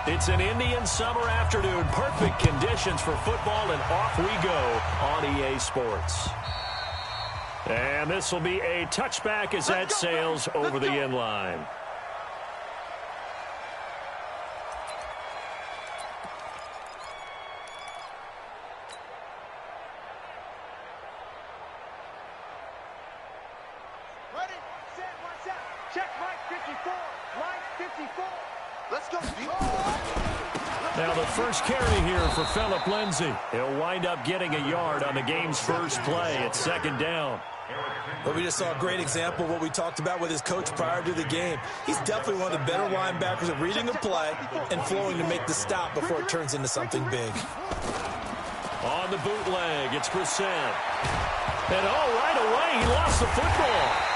It's an Indian summer afternoon. Perfect conditions for football, and off we go on EA Sports. And this will be a touchback as that sails over the end line. Ready, set, watch out. Check right 54. Right 54. Let's go. Now the first carry here for Phillip Lindsay. He'll wind up getting a yard on the game's first play. It's second down. But we just saw a great example of what we talked about with his coach prior to the game. He's definitely one of the better linebackers at reading a play and flowing to make the stop before it turns into something big. On the bootleg, it's Brissett. And right away, he lost the football.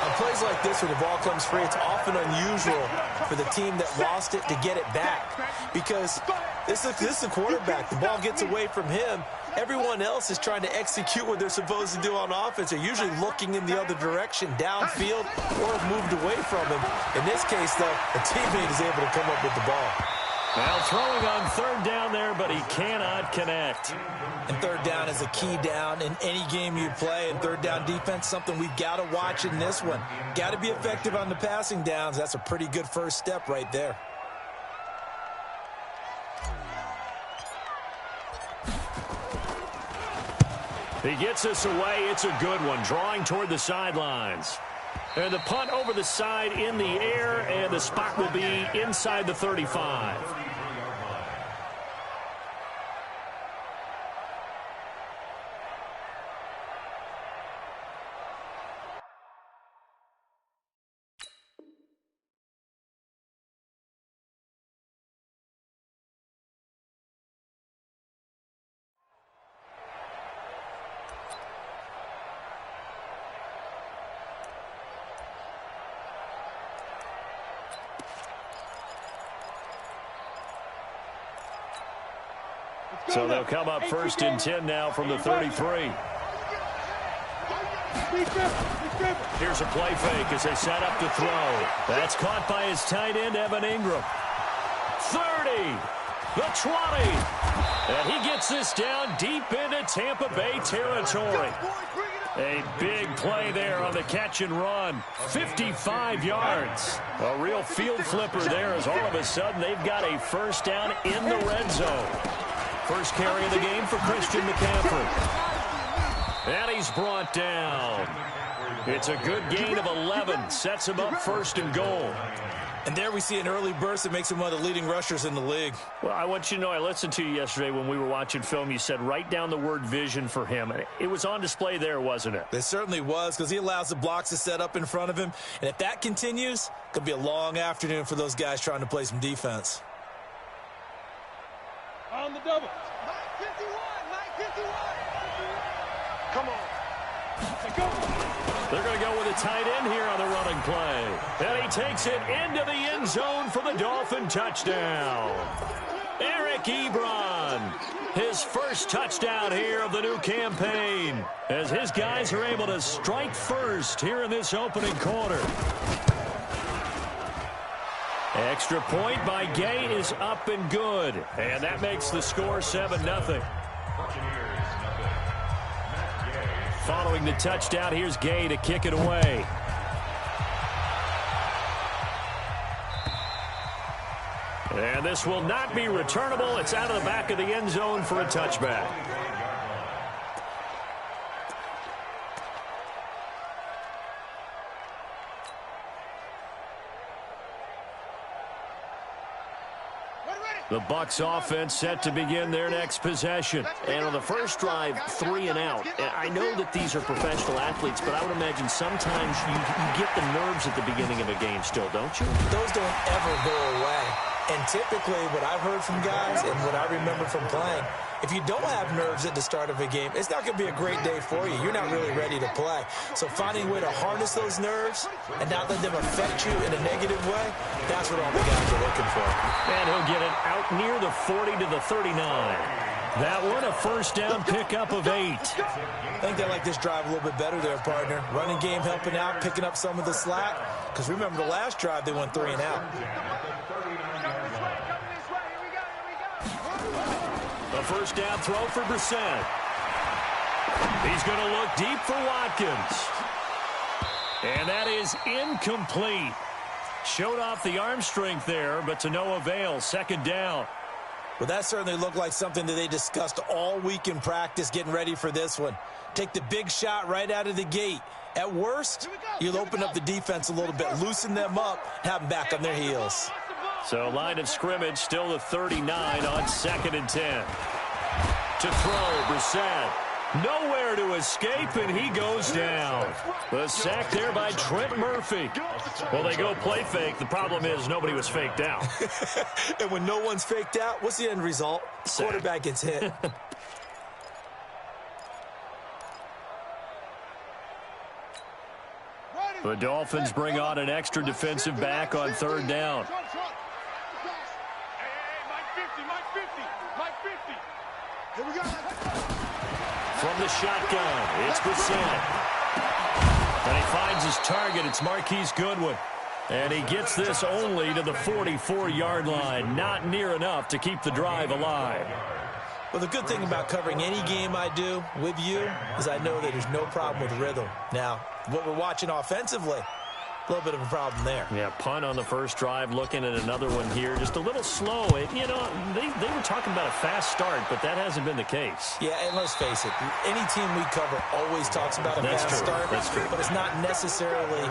On plays like this where the ball comes free, it's often unusual for the team that lost it to get it back. Because this is a quarterback. The ball gets away from him. Everyone else is trying to execute what they're supposed to do on offense. They're usually looking in the other direction, downfield, or have moved away from him. In this case, though, a teammate is able to come up with the ball. Well, throwing on third down there, but he cannot connect. And third down is a key down in any game you play. And third down defense, something we've got to watch in this one. Got to be effective on the passing downs. That's a pretty good first step right there. He gets us away. It's a good one, drawing toward the sidelines. And the punt over the side in the air, and the spot will be inside the 35. So they'll come up first and 10 now from the 33. Here's a play fake as they set up to throw. That's caught by his tight end, Evan Ingram. 30, the 20. And he gets this down deep into Tampa Bay territory. A big play there on the catch and run. 55 yards. A real field flipper there as all of a sudden they've got a first down in the red zone. First carry of the game for Christian McCaffrey. And he's brought down. It's a good gain of 11. Sets him up first and goal. And there we see an early burst that makes him one of the leading rushers in the league. Well, I want you to know, I listened to you yesterday when we were watching film. You said write down the word vision for him. It was on display there, wasn't it? It certainly was, because he allows the blocks to set up in front of him. And if that continues, it could be a long afternoon for those guys trying to play some defense. On the double. Mike 51, Mike 51. Come on. They're going to go with a tight end here on the running play. And he takes it into the end zone for the Dolphin touchdown. Eric Ebron, his first touchdown here of the new campaign, as his guys are able to strike first here in this opening quarter. Extra point by Gay is up and good. And that makes the score 7-0. Following the touchdown, here's Gay to kick it away. And this will not be returnable. It's out of the back of the end zone for a touchback. The Bucs offense set to begin their next possession. And on the first drive, 3 and out. And I know that these are professional athletes, but I would imagine sometimes you get the nerves at the beginning of a game still, don't you? Those don't ever go away. And typically what I've heard from guys and what I remember from playing, if you don't have nerves at the start of a game, it's not going to be a great day for you. You're not really ready to play. So finding a way to harness those nerves and not let them affect you in a negative way, that's what all the guys are looking for. And he'll get it out near the 40 to the 39. That one a first down pickup of 8. I think they like this drive a little bit better there, partner. Running game helping out, picking up some of the slack. Because remember the last drive, they went 3 and out. first down throw for Brissett. He's going to look deep for Watkins. And that is incomplete. Showed off the arm strength there, but to no avail. Second down. Well, that certainly looked like something that they discussed all week in practice getting ready for this one. Take the big shot right out of the gate. At worst, you'll open up the defense a little bit, loosen them up, have them back on their heels. So line of scrimmage still the 39 on 2nd and 10. To throw, Brissett. Nowhere to escape, and he goes down. The sack there by Trent Murphy. Well, they go play fake. The problem is nobody was faked out. And when no one's faked out, what's the end result? Sack. Quarterback gets hit. The Dolphins bring on an extra defensive back on 3rd down. Here we go. From the shotgun, it's Brissett. And he finds his target. It's Marquise Goodwin. And he gets this only to the 44-yard line. Not near enough to keep the drive alive. Well, the good thing about covering any game I do with you is I know that there's no problem with rhythm. Now, what we're watching offensively, a little bit of a problem there. Yeah, punt on the first drive, looking at another one here. Just a little slow. You know, they were talking about a fast start, but that hasn't been the case. Yeah, and let's face it, any team we cover always talks about a fast start. That's true. But it's not necessarily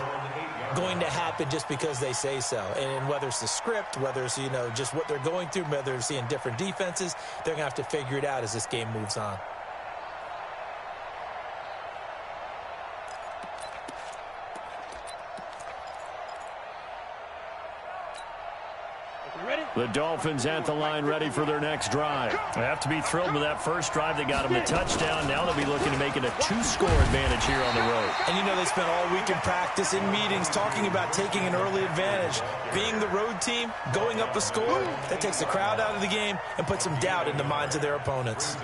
going to happen just because they say so. And whether it's the script, whether it's, you know, just what they're going through, whether they're seeing different defenses, they're going to have to figure it out as this game moves on. The Dolphins at the line ready for their next drive. They have to be thrilled with that first drive. They got them the touchdown. Now they'll be looking to make it a 2-score advantage here on the road. And you know they spent all week in practice, in meetings, talking about taking an early advantage. Being the road team, going up a score, that takes the crowd out of the game and puts some doubt in the minds of their opponents.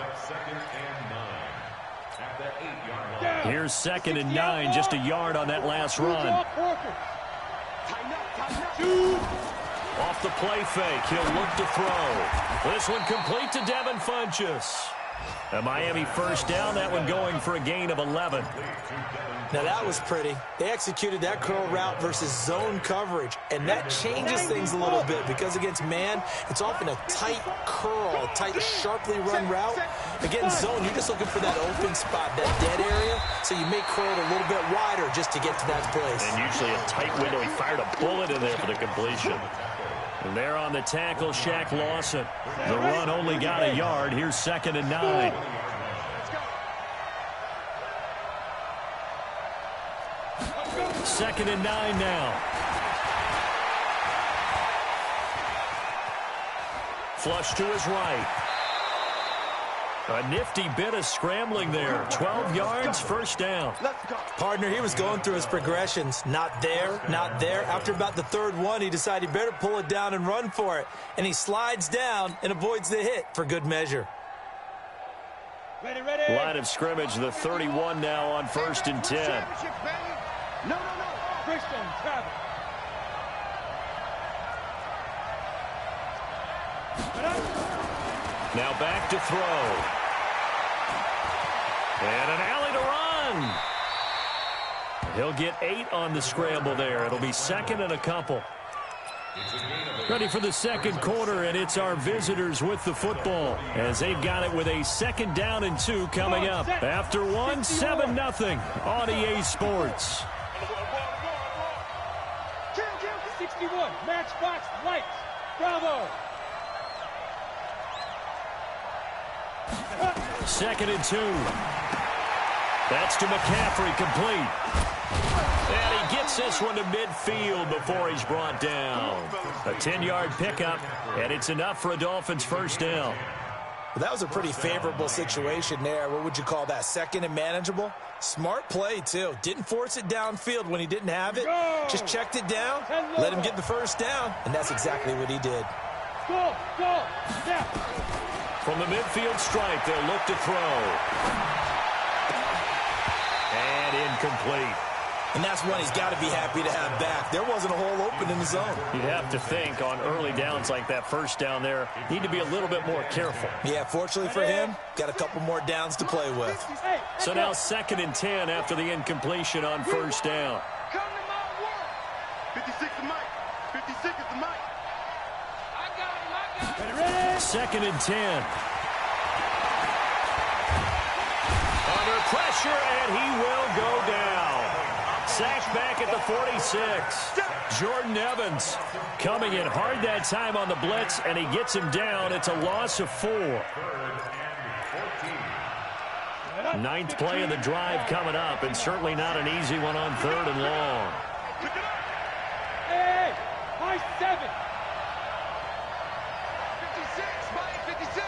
Here's 2nd and 9, just a yard on that last run. Off the play fake, he'll look to throw. This one complete to Devin Funchess. A Miami first down, that one going for a gain of 11. Now that was pretty. They executed that curl route versus zone coverage, and that changes things a little bit because against man, it's often a tight curl, tight, sharply run route. Against zone, you're just looking for that open spot, that dead area, so you may curl it a little bit wider just to get to that place. And usually a tight window. He fired a bullet in there for the completion. And there on the tackle, Shaq Lawson. The run only got a yard. Here's 2nd and 9. Second and 9 now. Flush to his right. A nifty bit of scrambling there. 12 yards, first down. Partner, he was going through his progressions. Not there, not there. After about the 3rd one, he decided he better pull it down and run for it. And he slides down and avoids the hit for good measure. Ready, ready. Line of scrimmage, the 31 now on 1st and 10. No. Christian, Travis. Now back to throw. And an alley to run. He'll get 8 on the scramble there. It'll be 2nd and a couple. Ready for the 2nd quarter, and it's our visitors with the football as they've got it with a 2nd down and 2 coming up. After 1, 7-0 on EA Sports. 61, matchbox lights. Bravo. 2nd and 2. That's to McCaffrey, complete. And he gets this one to midfield before he's brought down. A 10-yard pickup, and it's enough for a Dolphins first down. Well, that was a pretty favorable situation there. What would you call that? 2nd and manageable? Smart play, too. Didn't force it downfield when he didn't have it. Just checked it down, let him get the first down, and that's exactly what he did. Go, step. From the midfield stripe, they'll look to throw. And incomplete. And that's one he's got to be happy to have back. There wasn't a hole open in the zone. You'd have to think on early downs like that first down there, need to be a little bit more careful. Yeah, fortunately for him, got a couple more downs to play with. So now 2nd and 10 after the incompletion on first down. Come to my world. 56 is Mike. 56 is the Mike. I got him. 2nd and 10. Under pressure, and he will go down. Sacked back at the 46. Jordan Evans coming in hard that time on the blitz, and he gets him down. It's a loss of 4. 9th play of the drive coming up, and certainly not an easy one on 3rd and long. Hey, my 7. 56, Mike, 56.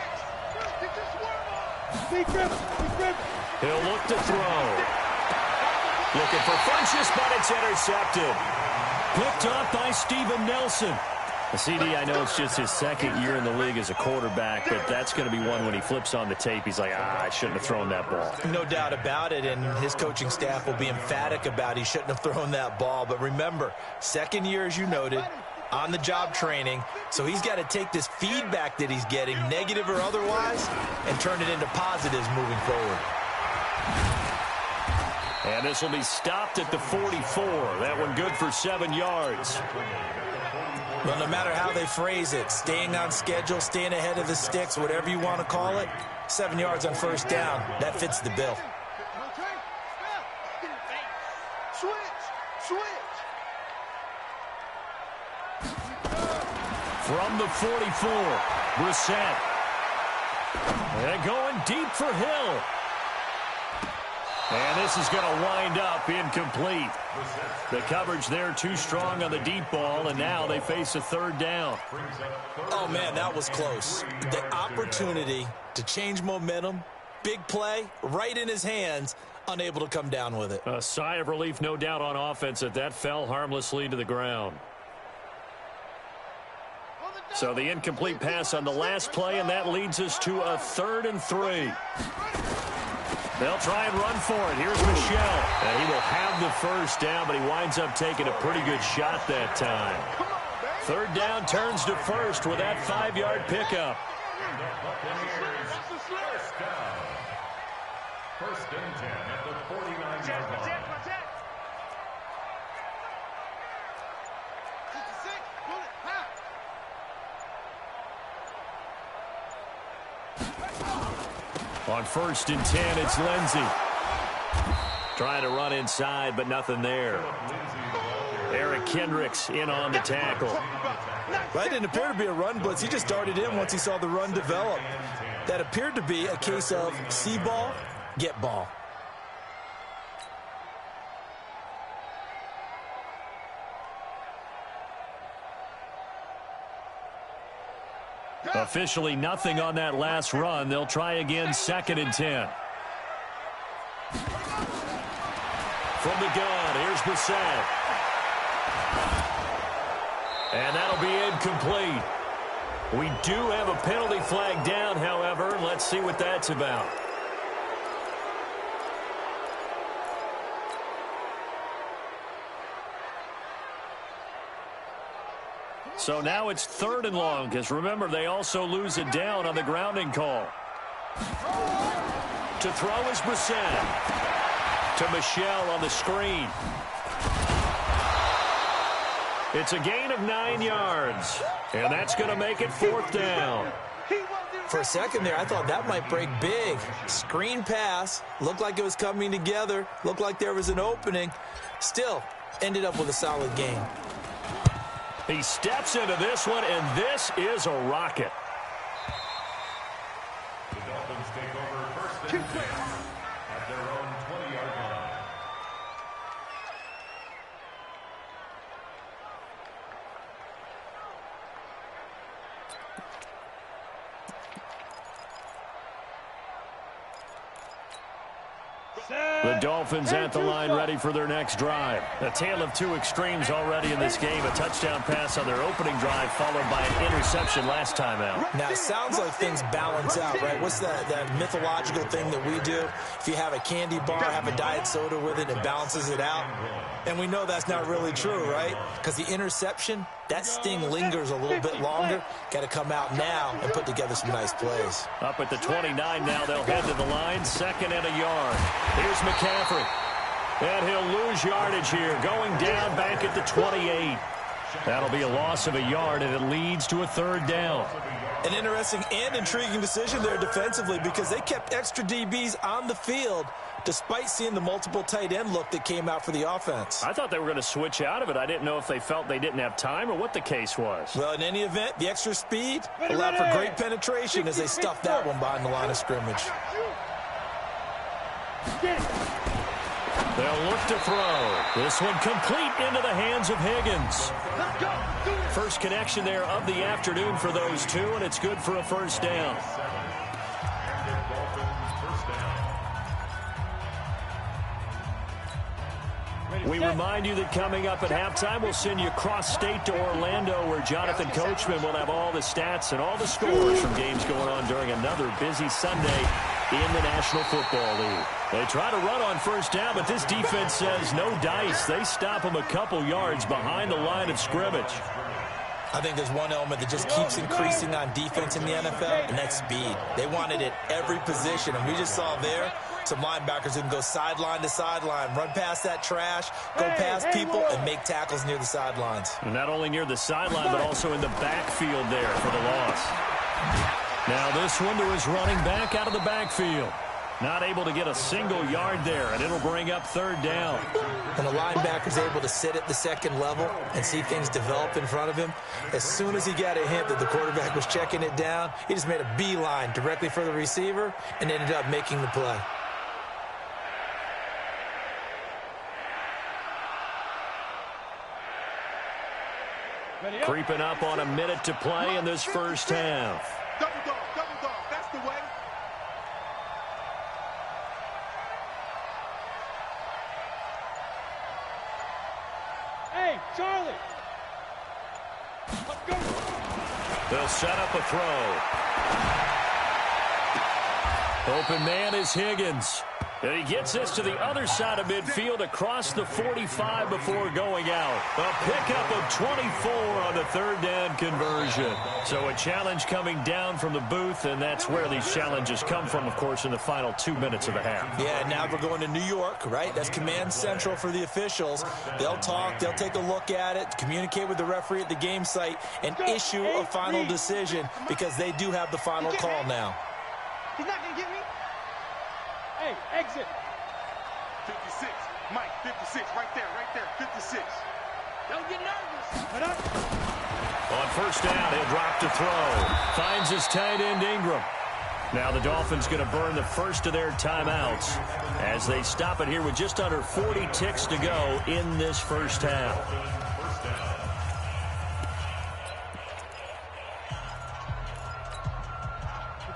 Get this worm on. Big grip. He'll look to throw. Looking for Funchess, but it's intercepted. Picked off by Steven Nelson. The CD, I know it's just his 2nd year in the league as a quarterback, but that's going to be one when he flips on the tape. He's like, I shouldn't have thrown that ball. No doubt about it, and his coaching staff will be emphatic about he shouldn't have thrown that ball. But remember, 2nd year, as you noted, on-the-job training, so he's got to take this feedback that he's getting, negative or otherwise, and turn it into positives moving forward. And this will be stopped at the 44. That one good for 7 yards. Well, no matter how they phrase it, staying on schedule, staying ahead of the sticks, whatever you want to call it, 7 yards on first down, that fits the bill. Switch. From the 44, Brissett. And going deep for Hill. And this is going to wind up incomplete. The coverage there too strong on the deep ball, and now they face a 3rd down. Oh, man, that was close. The opportunity to change momentum, big play, right in his hands, unable to come down with it. A sigh of relief, no doubt, on offense that fell harmlessly to the ground. So the incomplete pass on the last play, and that leads us to a 3rd and 3. They'll try and run for it. Here's Michelle. And he will have the first down, but he winds up taking a pretty good shot that time. 3rd down turns to 1st with that 5-yard pickup. First and 10 at the 49-yard line. On 1st and 10, it's Lindsey. Trying to run inside, but nothing there. Eric Kendricks in on the tackle. That didn't appear to be a run blitz. He just darted in once he saw the run develop. That appeared to be a case of see ball, get ball. Officially nothing on that last run. They'll try again, 2nd and 10. From the gun, here's Brissett. And that'll be incomplete. We do have a penalty flag down, however. Let's see what that's about. So now it's 3rd and long, because remember, they also lose it down on the grounding call. To throw is Brissett. To Michelle on the screen. It's a gain of 9 yards, and that's going to make it 4th down. For a second there, I thought that might break big. Screen pass, looked like it was coming together, looked like there was an opening. Still, ended up with a solid gain. He steps into this one, and this is a rocket. The Dolphins take over 1st and 10 at their own 20-yard line. The Dolphins at the line, ready for their next drive. A tale of two extremes already in this game. A touchdown pass on their opening drive, followed by an interception last time out. Now, it sounds like things balance out, right? What's that mythological thing that we do? If you have a candy bar, have a diet soda with it, it balances it out. And we know that's not really true, right? Because the interception, that sting lingers a little bit longer. Got to come out now and put together some nice plays. Up at the 29 now, they'll head to the line. 2nd and a yard. Here's McCaffrey. And he'll lose yardage here. Going down back at the 28. That'll be a loss of a yard, and it leads to a 3rd down. An interesting and intriguing decision there defensively because they kept extra DBs on the field despite seeing the multiple tight end look that came out for the offense. I thought they were going to switch out of it. I didn't know if they felt they didn't have time or what the case was. Well, in any event, the extra speed allowed for great penetration as they stuffed that one behind the line of scrimmage. They'll look to throw. This one complete into the hands of Higgins. First connection there of the afternoon for those two, and it's good for a 1st down. We remind you that coming up at halftime, we'll send you cross-state to Orlando, where Jonathan Coachman will have all the stats and all the scores from games going on during another busy Sunday in the National Football League. They try to run on 1st down, but this defense says no dice. They stop them a couple yards behind the line of scrimmage. I think there's one element that just keeps increasing on defense in the NFL, and that's speed. They want it at every position, and we just saw there some linebackers who can go sideline to sideline, run past that trash, go past people, and make tackles near the sidelines. And not only near the sideline, but also in the backfield there for the loss. Now this one to his running back out of the backfield. Not able to get a single yard there, and it'll bring up 3rd down. When a linebacker's able to sit at the 2nd level and see things develop in front of him, as soon as he got a hint that the quarterback was checking it down, he just made a beeline directly for the receiver and ended up making the play. Creeping up on a minute to play in this 1st half. Double dog, that's the way. Hey, Charlie. Let's go. They'll set up a throw. Open man is Higgins. And he gets this to the other side of midfield across the 45 before going out. A pickup of 24 on the 3rd down conversion. So a challenge coming down from the booth, and that's where these challenges come from, of course, in the final 2 minutes of the half. Yeah, now we're going to New York, right? That's command central for the officials. They'll talk, they'll take a look at it, communicate with the referee at the game site, and issue a final decision because they do have the final call now. He's not going to get me. Hey, exit. 56, Mike, 56, right there, 56. Don't get nervous. On 1st down, he'll drop to throw. Finds his tight end, Ingram. Now the Dolphins going to burn the first of their timeouts as they stop it here with just under 40 ticks to go in this 1st half.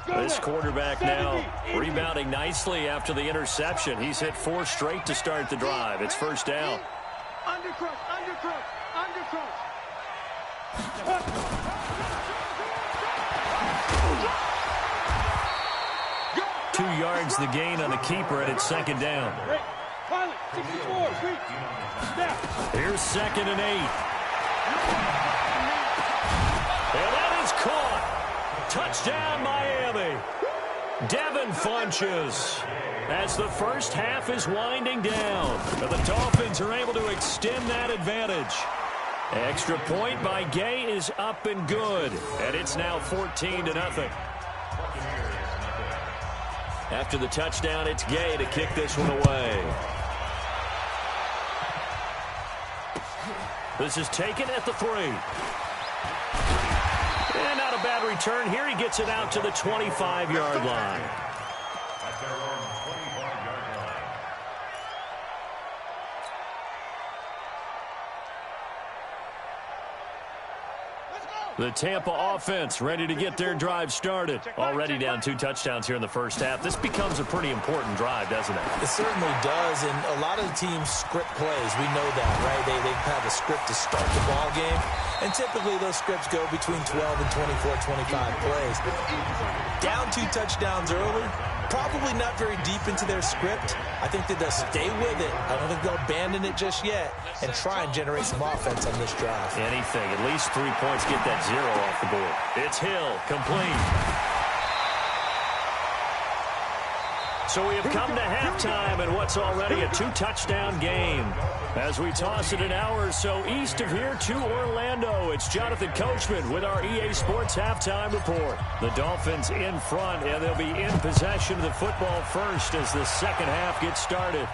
This quarterback now rebounding nicely after the interception. He's hit 4 straight to start the drive. It's 1st down. Undercross. 2 yards the gain on the keeper, and it's 2nd down. Pilot, 64, Here's 2nd and 8. And that is caught. Touchdown, Miami. Devin Funchess. As the 1st half is winding down, the Dolphins are able to extend that advantage. Extra point by Gay is up and good, and it's now 14-0. After the touchdown, it's Gay to kick this one away. This is taken at the 3. And not a bad return here. He gets it out to the 25-yard line. At their own 25-yard line. Let's go. The Tampa offense ready to get their drive started. Already down 2 touchdowns here in the first half. This becomes a pretty important drive, doesn't it? It certainly does, and a lot of the teams script plays. We know that, right? They have a script to start the ball game, and typically those scripts go between 12 and 24, 25 plays. Down 2 touchdowns early, probably not very deep into their script. I think that they'll stay with it. I don't think they'll abandon it just yet and try and generate some offense on this drive. Anything, at least 3 points, get that 0 off the board. It's Hill, complete. So we have come to halftime in what's already a 2-touchdown game. As we toss it an hour or so east of here to Orlando, it's Jonathan Coachman with our EA Sports Halftime Report. The Dolphins in front, and they'll be in possession of the football first as the second half gets started.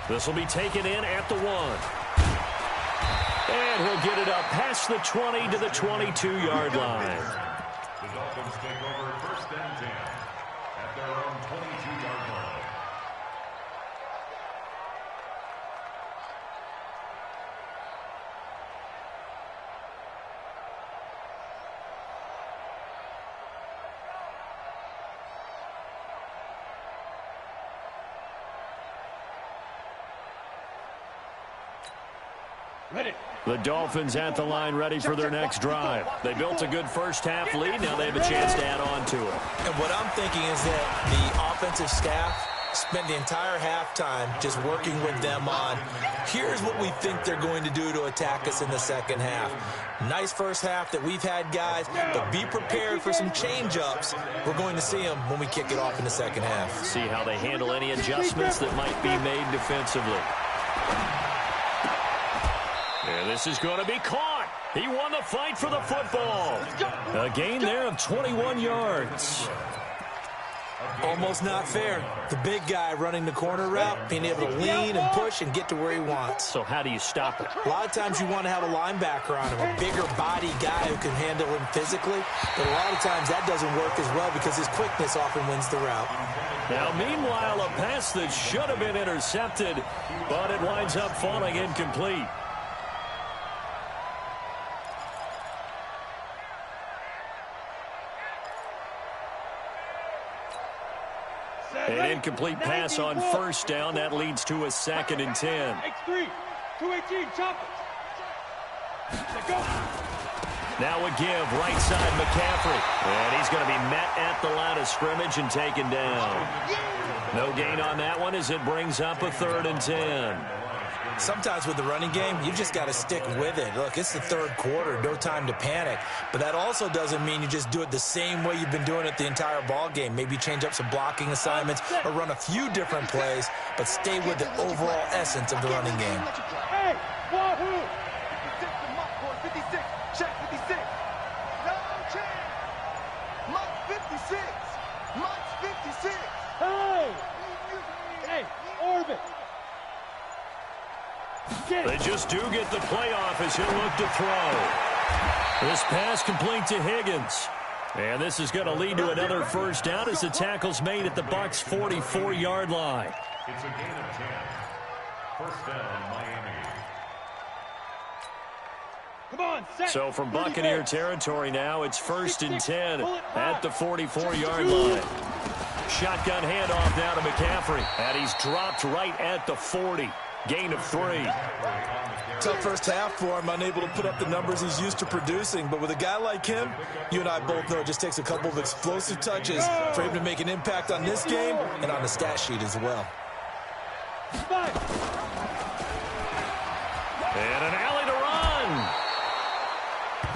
This will be taken in at the 1. And he'll get it up past the 20 to the 22-yard line. The Dolphins take over first and 10 at their own 22-yard line. The Dolphins at the line ready for their next drive. They built a good first-half lead. Now they have a chance to add on to it. And what I'm thinking is that the offensive staff spent the entire halftime just working with them on, here's what we think they're going to do to attack us in the second half. Nice first half that we've had, guys, but be prepared for some change-ups. We're going to see them when we kick it off in the second half. See how they handle any adjustments that might be made defensively. And this is going to be caught. He won the fight for the football. A gain there of 21 yards. Almost not fair. The big guy running the corner route, being able to lean and push and get to where he wants. So how do you stop it? A lot of times you want to have a linebacker on him, a bigger body guy who can handle him physically. But a lot of times that doesn't work as well because his quickness often wins the route. Now, meanwhile, a pass that should have been intercepted, but it winds up falling incomplete. An incomplete pass on first down. That leads to a 2nd and 10. X3, 218, chop it. Go. Now a give, right side McCaffrey. And he's going to be met at the line of scrimmage and taken down. No gain on that one as it brings up a 3rd and 10. Sometimes with the running game, you just got to stick with it. Look, it's the third quarter, no time to panic. But that also doesn't mean you just do it the same way you've been doing it the entire ball game. Maybe change up some blocking assignments or run a few different plays, but stay with the overall essence of the running game. Hey, wahoo! 56, check 56. No change. Mike 56. Mike 56. Hey, orbit. They just do get the playoff as he'll look to throw. This pass complete to Higgins. And this is going to lead to another first down as the tackle's made at the Bucs' 44-yard line. It's a gain of 10. First down, Miami. Come on, set. So from Buccaneer territory now, it's 1st and 10 at the 44-yard line. Shotgun handoff now to McCaffrey. And he's dropped right at the 40. Gain of 3. Tough first half for him, unable to put up the numbers he's used to producing. But with a guy like him, you and I both know it just takes a couple of explosive touches for him to make an impact on this game and on the stat sheet as well. And an alley to run.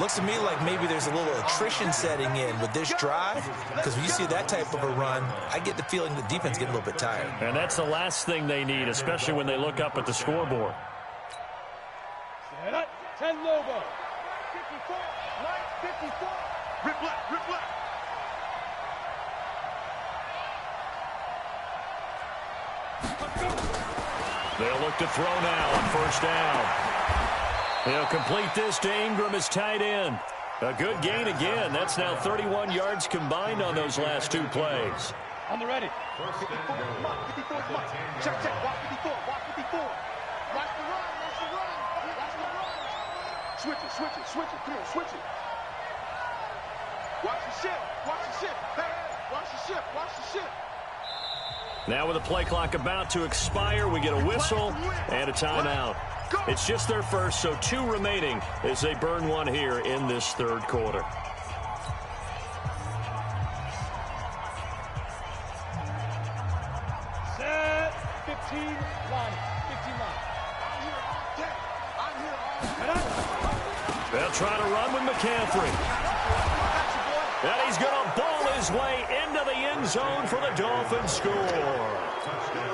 Looks to me like maybe there's a little attrition setting in with this drive, because when you see that type of a run, I get the feeling the defense getting a little bit tired. And that's the last thing they need, especially when they look up at the scoreboard. Set up, 10 Lobo. 54, 54. Rip left, rip left. They'll look to throw now on first down. They'll complete this to Ingram as tight end. A good gain again. That's now 31 yards combined on those last 2 plays. On the ready. 54, Mike, 54 is Mike. Check, watch 54, watch 54. Watch the run, watch the run, watch the run. switch it, switch it, switch it. Come on, switch it. Watch the ship, watch the ship. Hey, watch the ship, watch the ship. Now with the play clock about to expire, we get a whistle and a timeout. It's just their first, so 2 remaining as they burn one here in this third quarter. Set. 15 line. 15 line. They'll try to run with McCaffrey. And he's going to ball his way into the end zone for the Dolphins score.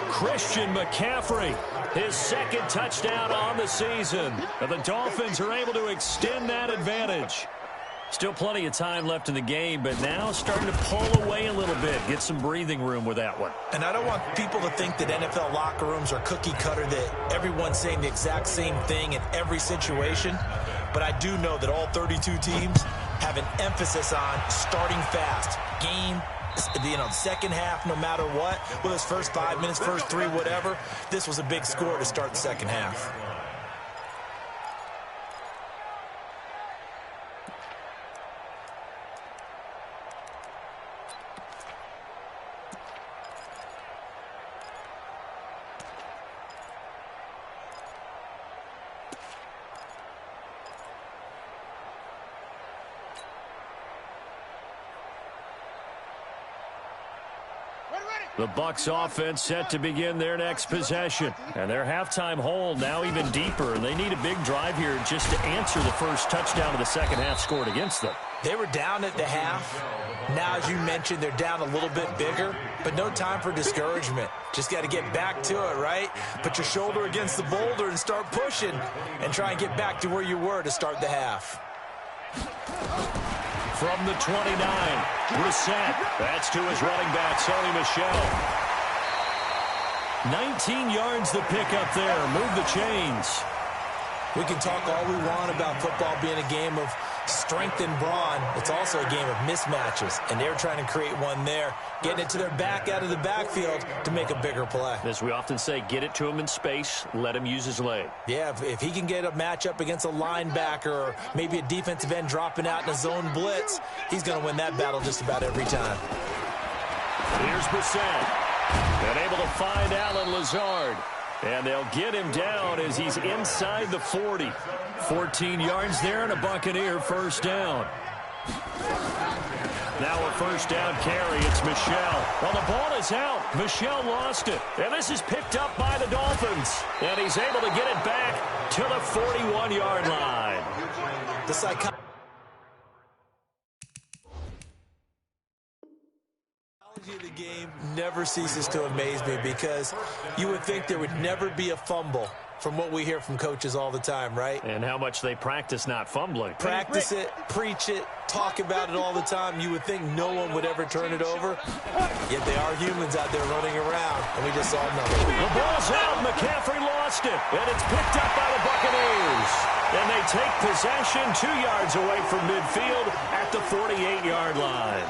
Christian McCaffrey, his second touchdown on the season. And the Dolphins are able to extend that advantage. Still plenty of time left in the game, but now starting to pull away a little bit. Get some breathing room with that one. And I don't want people to think that NFL locker rooms are cookie cutter, that everyone's saying the exact same thing in every situation. But I do know that all 32 teams have an emphasis on starting fast. Game, second half, no matter what. Whether it's first 5 minutes, first 3, whatever. This was a big score to start the second half. The Bucs offense set to begin their next possession. And their halftime hole now even deeper. And they need a big drive here just to answer the first touchdown of the second half scored against them. They were down at the half. Now, as you mentioned, they're down a little bit bigger. But no time for discouragement. Just got to get back to it, right? Put your shoulder against the boulder and start pushing. And try and get back to where you were to start the half. From the 29, Brissett. That's to his running back, Sony Michel. 19 yards the pickup there. Move the chains. We can talk all we want about football being a game of strength and brawn. It's also a game of mismatches, and they're trying to create one there, getting it to their back out of the backfield to make a bigger play. As we often say, get it to him in space, let him use his leg. Yeah, if he can get a matchup against a linebacker or maybe a defensive end dropping out in a zone blitz, he's going to win that battle just about every time. Here's Brissett. And able to find Allen Lazard. And they'll get him down as he's inside the 40. 14 yards there and a Buccaneer first down. Now a first down carry. It's Michel. Well, the ball is out. Michel lost it. And this is picked up by the Dolphins. And he's able to get it back to the 41-yard line. The psychology of the game never ceases to amaze me, because you would think there would never be a fumble from what we hear from coaches all the time, right? And how much they practice not fumbling. Practice it, preach it, talk about it all the time. You would think no one would ever turn it over, yet they are humans out there running around, and we just saw nothing. The ball's out. McCaffrey lost it, and it's picked up by the Buccaneers. And they take possession 2 yards away from midfield at the 48-yard line.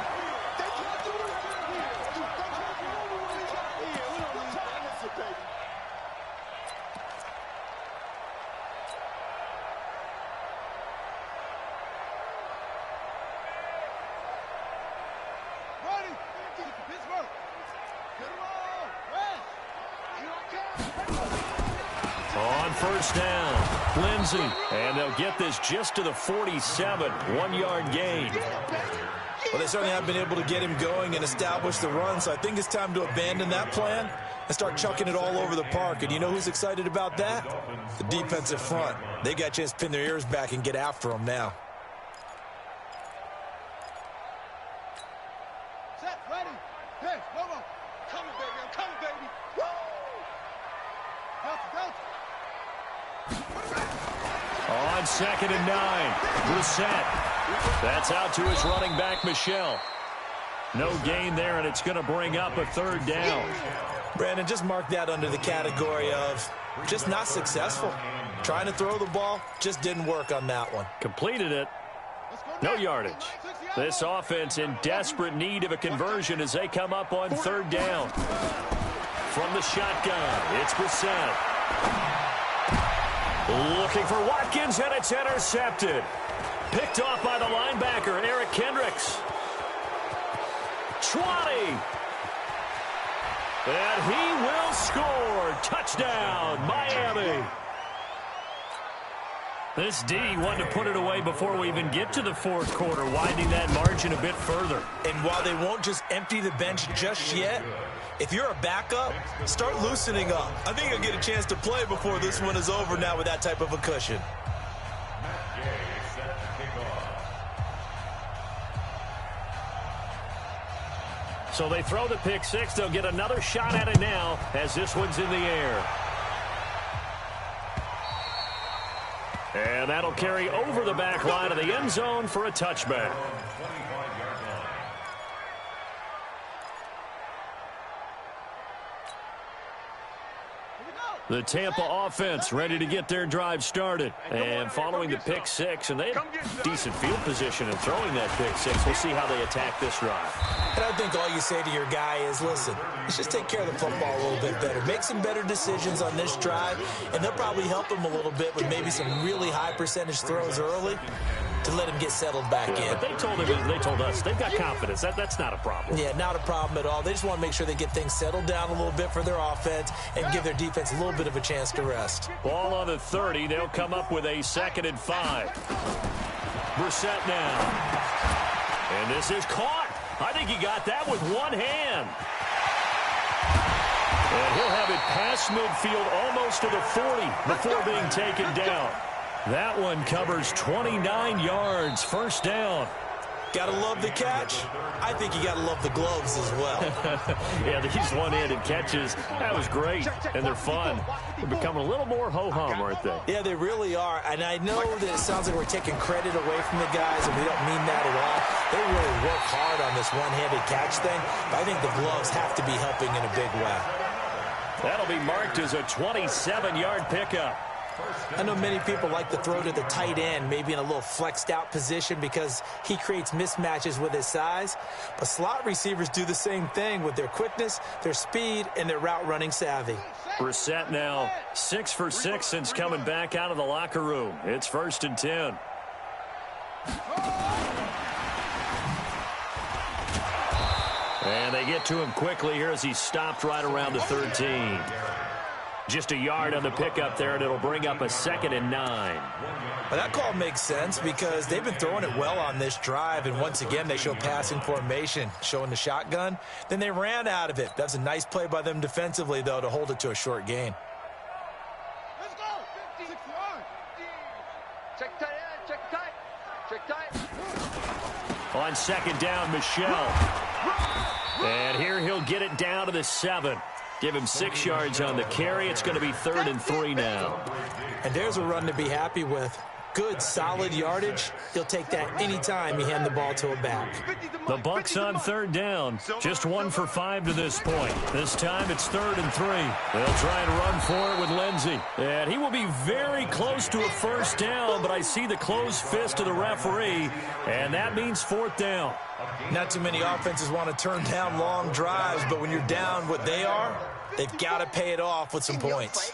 On first down, Lindsey, and they'll get this just to the 47, 1-yard gain. Well, they certainly have been able to get him going and establish the run, so I think it's time to abandon that plan and start chucking it all over the park. And you know who's excited about that? The defensive front. They got a chance to pin their ears back and get after him now. Set, ready. Hey, no more. Coming, baby. I'm coming, baby. Woo! Delta. On 2nd and 9, Brissett. That's out to his running back, Michel. No gain there, and it's going to bring up a third down. Brandon, just mark that under the category of just not successful. Trying to throw the ball, just didn't work on that one. Completed it. No yardage. This offense in desperate need of a conversion as they come up on third down. From the shotgun, it's Brissett. Looking for Watkins, and it's intercepted. Picked off by the linebacker, Eric Kendricks. 20. And he will score. Touchdown, Miami. This D wanted to put it away before we even get to the fourth quarter, widening that margin a bit further. And while they won't just empty the bench just yet, if you're a backup, start loosening up. I think you'll get a chance to play before this one is over now with that type of a cushion. So they throw the pick six. They'll get another shot at it now as this one's in the air. And that'll carry over the back line of the end zone for a touchback. The Tampa offense ready to get their drive started. And following the pick six, and they have decent field position in throwing that pick six. We'll see how they attack this drive. And I think all you say to your guy is, listen, let's just take care of the football a little bit better. Make some better decisions on this drive, and they'll probably help him a little bit with maybe some really high percentage throws early to let him get settled back in. But they told us they've got confidence. That's not a problem. Yeah, not a problem at all. They just want to make sure they get things settled down a little bit for their offense and give their defense a little bit of a chance to rest. Ball on the 30. They'll come up with a 2nd and 5. Brissett now. And this is caught. I think he got that with one hand. And he'll have it past midfield almost to the 40 before being taken down. That one covers 29 yards. First down. Gotta love the catch. I think you gotta love the gloves as well. Yeah, these one-handed catches, that was great, and they're fun. They're becoming a little more ho-hum, aren't they? Yeah, they really are. And I know that it sounds like we're taking credit away from the guys, and we don't mean that at all. They really work hard on this one-handed catch thing, but I think the gloves have to be helping in a big way. That'll be marked as a 27-yard pickup. I know many people like to throw to the tight end, maybe in a little flexed out position because he creates mismatches with his size. But slot receivers do the same thing with their quickness, their speed, and their route running savvy. Brissett now 6 for 6 since coming back out of the locker room. It's 1st and 10. And they get to him quickly here as he stopped right around the 13. Just a yard on the pickup there, and it'll bring up a 2nd and 9. Well, that call makes sense because they've been throwing it well on this drive, and once again they show passing formation, showing the shotgun. Then they ran out of it. That's a nice play by them defensively, though, to hold it to a short gain. Let's go. 56 yards. Check tight end. Check tight. Check tight. On 2nd down, Michel. And here he'll get it down to the 7. Give him 6 yards on the carry. It's going to be 3rd and 3 now. And there's a run to be happy with. Good, solid yardage. He'll take that anytime you hand the ball to a back. The Bucs on 3rd down. Just 1 for 5 to this point. This time it's 3rd and 3. They'll try and run for it with Lindsey. And he will be very close to a first down, but I see the closed fist of the referee, and that means 4th down. Not too many offenses want to turn down long drives, but when you're down what they are, they've got to pay it off with some points.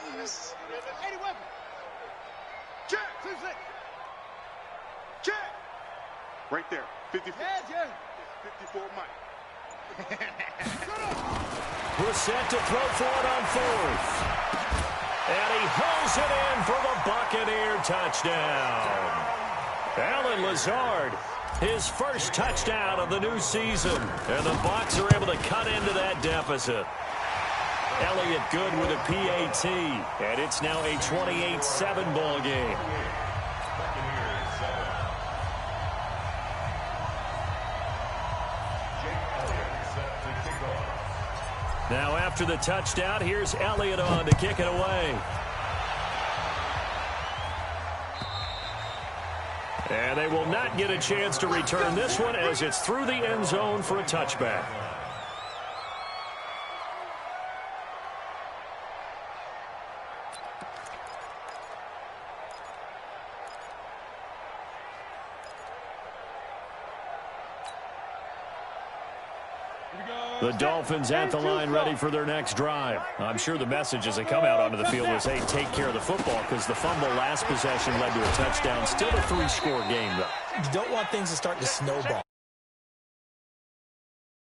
Check. Right there. 54. 54 Mike. Brissett to throw for it on 4th. And he hauls it in for the Buccaneer touchdown. Alan Lazard, his first touchdown of the new season. And the Bucs are able to cut into that deficit. Elliott good with a PAT. And it's now a 28-7 ball game. Now after the touchdown, here's Elliott on to kick it away. And they will not get a chance to return this one as it's through the end zone for a touchback. Here we go. The Dolphins at the line ready for their next drive. I'm sure the message as they come out onto the field is, hey, take care of the football, because the fumble last possession led to a touchdown. Still a 3-score game, though. You don't want things to start to snowball.